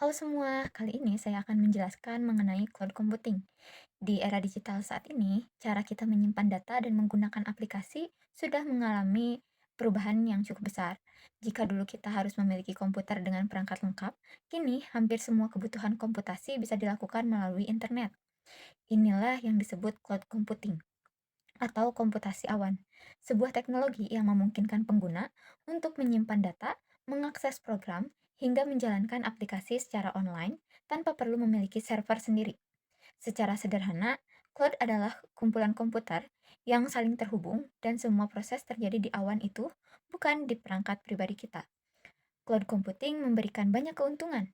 Halo semua, kali ini saya akan menjelaskan mengenai cloud computing. Di era digital saat ini, cara kita menyimpan data dan menggunakan aplikasi sudah mengalami perubahan yang cukup besar. Jika dulu kita harus memiliki komputer dengan perangkat lengkap, kini hampir semua kebutuhan komputasi bisa dilakukan melalui internet. Inilah yang disebut cloud computing atau komputasi awan, sebuah teknologi yang memungkinkan pengguna untuk menyimpan data, mengakses program, hingga menjalankan aplikasi secara online tanpa perlu memiliki server sendiri. Secara sederhana, cloud adalah kumpulan komputer yang saling terhubung dan semua proses terjadi di awan itu, bukan di perangkat pribadi kita. Cloud computing memberikan banyak keuntungan.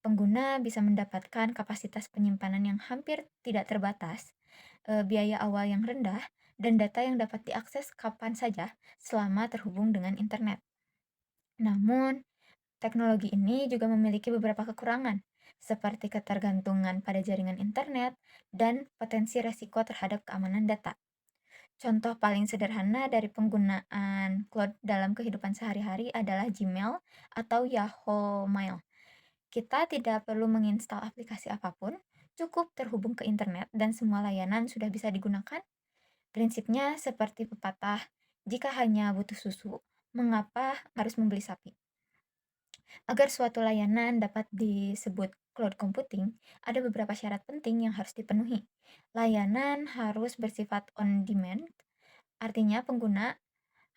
Pengguna bisa mendapatkan kapasitas penyimpanan yang hampir tidak terbatas, biaya awal yang rendah, dan data yang dapat diakses kapan saja selama terhubung dengan internet. Namun, teknologi ini juga memiliki beberapa kekurangan, seperti ketergantungan pada jaringan internet dan potensi resiko terhadap keamanan data. Contoh paling sederhana dari penggunaan cloud dalam kehidupan sehari-hari adalah Gmail atau Yahoo Mail. Kita tidak perlu menginstal aplikasi apapun, cukup terhubung ke internet dan semua layanan sudah bisa digunakan. Prinsipnya seperti pepatah, jika hanya butuh susu, mengapa harus membeli sapi? Agar suatu layanan dapat disebut cloud computing, ada beberapa syarat penting yang harus dipenuhi. Layanan harus bersifat on demand, artinya pengguna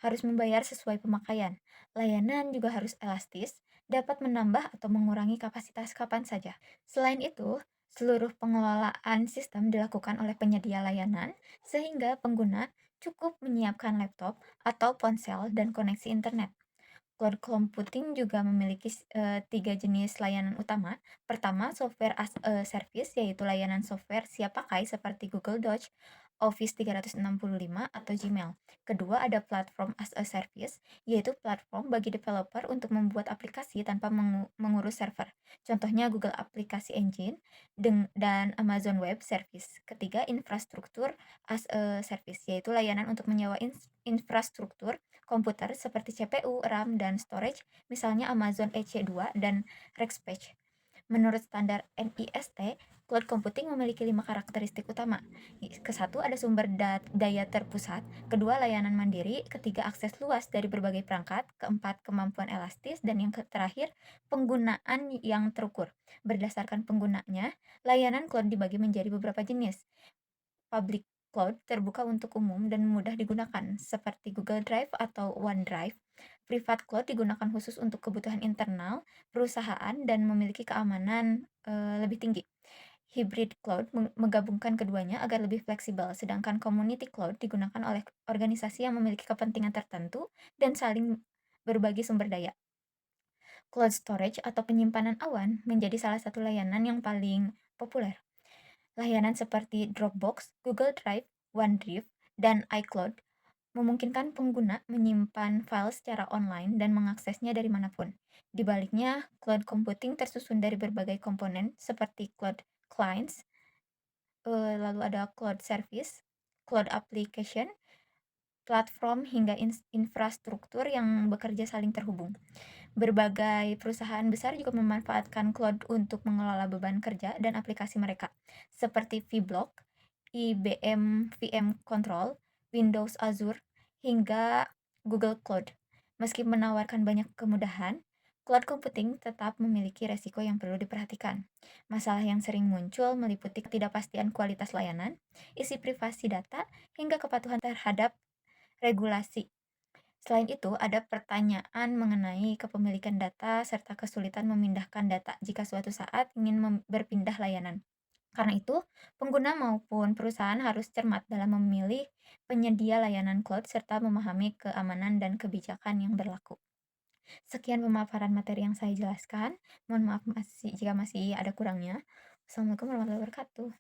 harus membayar sesuai pemakaian. Layanan juga harus elastis, dapat menambah atau mengurangi kapasitas kapan saja. Selain itu, seluruh pengelolaan sistem dilakukan oleh penyedia layanan, sehingga pengguna cukup menyiapkan laptop atau ponsel dan koneksi internet. Cloud computing juga memiliki tiga jenis layanan utama. Pertama, software as a service, yaitu layanan software siap pakai seperti Google Docs, Office 365, atau Gmail. Kedua, ada platform as a service, yaitu platform bagi developer untuk membuat aplikasi tanpa mengurus server. Contohnya Google Application Engine dan Amazon Web Service. Ketiga, infrastruktur as a service, yaitu layanan untuk menyewa infrastruktur komputer seperti CPU, RAM, dan storage, misalnya Amazon EC2 dan Rackspace. Menurut standar NIST, cloud computing memiliki 5 karakteristik utama. Kesatu, ada sumber daya terpusat. Kedua, layanan mandiri. Ketiga, akses luas dari berbagai perangkat. Keempat, kemampuan elastis. Dan yang terakhir, penggunaan yang terukur. Berdasarkan penggunanya, layanan cloud dibagi menjadi beberapa jenis. Public cloud terbuka untuk umum dan mudah digunakan, seperti Google Drive atau OneDrive. Private cloud digunakan khusus untuk kebutuhan internal perusahaan dan memiliki keamanan lebih tinggi. Hybrid cloud menggabungkan keduanya agar lebih fleksibel, sedangkan community cloud digunakan oleh organisasi yang memiliki kepentingan tertentu dan saling berbagi sumber daya. Cloud storage atau penyimpanan awan menjadi salah satu layanan yang paling populer. Layanan seperti Dropbox, Google Drive, OneDrive, dan iCloud memungkinkan pengguna menyimpan file secara online dan mengaksesnya dari manapun. Di baliknya, cloud computing tersusun dari berbagai komponen seperti cloud clients, lalu ada cloud service, cloud application, platform hingga infrastruktur yang bekerja saling terhubung. Berbagai perusahaan besar juga memanfaatkan cloud untuk mengelola beban kerja dan aplikasi mereka, seperti Vblock, IBM VM Control, Windows Azure, hingga Google Cloud. Meski menawarkan banyak kemudahan, cloud computing tetap memiliki resiko yang perlu diperhatikan. Masalah yang sering muncul meliputi ketidakpastian kualitas layanan, isi privasi data, hingga kepatuhan terhadap regulasi. Selain itu, ada pertanyaan mengenai kepemilikan data serta kesulitan memindahkan data jika suatu saat ingin berpindah layanan. Karena itu, pengguna maupun perusahaan harus cermat dalam memilih penyedia layanan cloud serta memahami keamanan dan kebijakan yang berlaku. Sekian pemaparan materi yang saya jelaskan. Mohon maaf jika masih ada kurangnya. Wassalamualaikum warahmatullahi wabarakatuh.